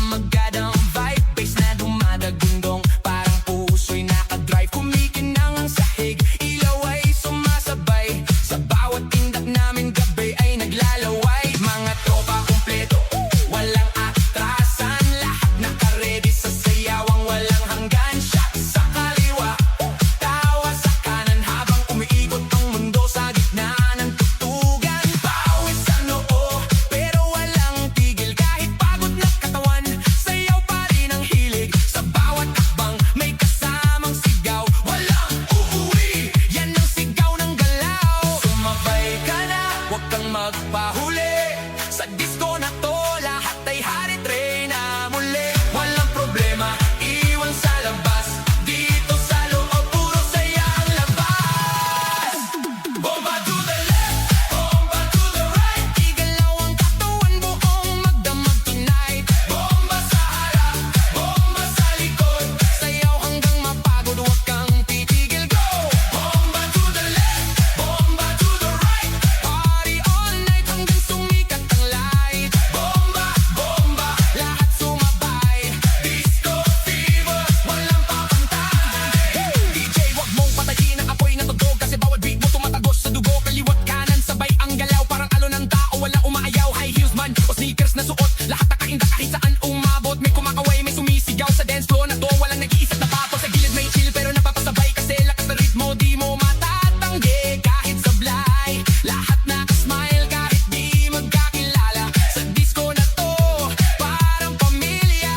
magadang vibe, bass na dumadagundong, parang puso'y nakadrive. Kumikinang ang sahig, ilaw ay sumasabay, sa bawat tindak namin gabi ay naglalaway. Mga tropa kumpleto, walang atrasan, lahat nakaredy sa sayawang walang hanggan. Shot sa kaliwa, tawa sa kanan, habang umiikot ang mundo sa gitna ng tugtugan. Pawis sa noo, pero walang tigil, kahit pagod na katawan, sayaw pa rin ang hilig. Sa bawat akbang may kasamang sigaw, walang uuwi, yan ang sigaw ng galaw. Sumabay ka na, huwag kang magpahuli, sa disco na to lahat ay hari-tray na muli. Walang problema, iwan sa labas, dito sa loob puro saya ang labas. Bomba to the left, bomba to the right, igalaw ang katawan, buong magdamag tonight. Bomba sa harap, bomba sa likod, sayaw hanggang mapagod, huwag kang titigil, go! Bomba to the left, bomba to the right, party all night hanggang sumikat ang light. Bomba, bomba, lahat sumabay, disco fever, walang papantay. DJ, wag mong patayin ang apoy ng tugtog, kasi bawat beat mo tumatagos sa dugo. Kaliwat kanan, sabay ang galaw, parang alon ng tao, walang umaayaw. High heels man o sneakers na suot, lahat nakainda kahit saan umabot. May kumakaway, may sumisigaw sa dance floor na to, walang nag-iisip na papo. Sa gilid may chill pero napapasabay, kasi lakas na ritmo di mo matatanggi. Kahit sablay, lahat nakasmile kahit di magkakilala. Sa disco na to, parang pamilya.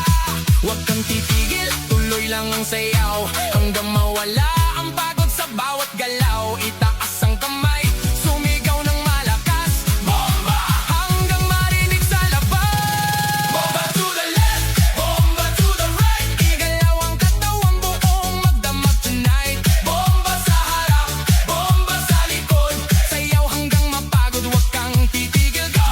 Huwag kang titigil, tuloy lang ang sayaw, hanggang mawala ang pagod sa bawat galaw. Itaas ang kamay, sumigaw ng malakas, bomba, hanggang marinig sa labas. Bomba to the left, bomba to the right, igalaw ang katawan, buong magdamag tonight. Bomba sa harap, bomba sa likod, sayaw hanggang mapagod, huwag kang titigil, go!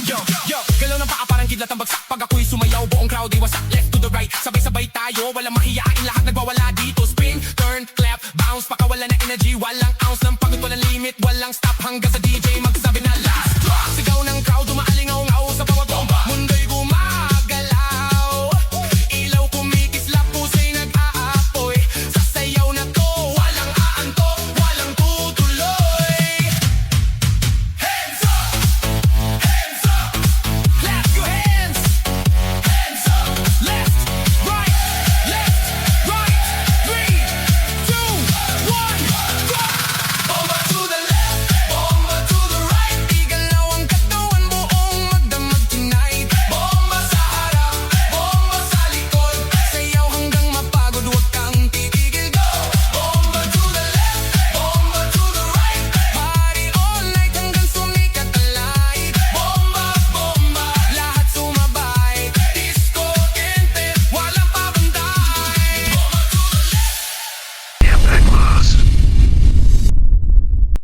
Yo, yo, galaw ng paa parang kidlat ang bagsak, pag ako'y sumayaw, buong crowd ay wasak. Left to the right, sabay-sabay tayo, walang mahiyain, lahat nagwawala dito. Spin, turn, clap, bounce, pakawala na energy, walang ounce ng pagod, walang limit, walang stop hanggang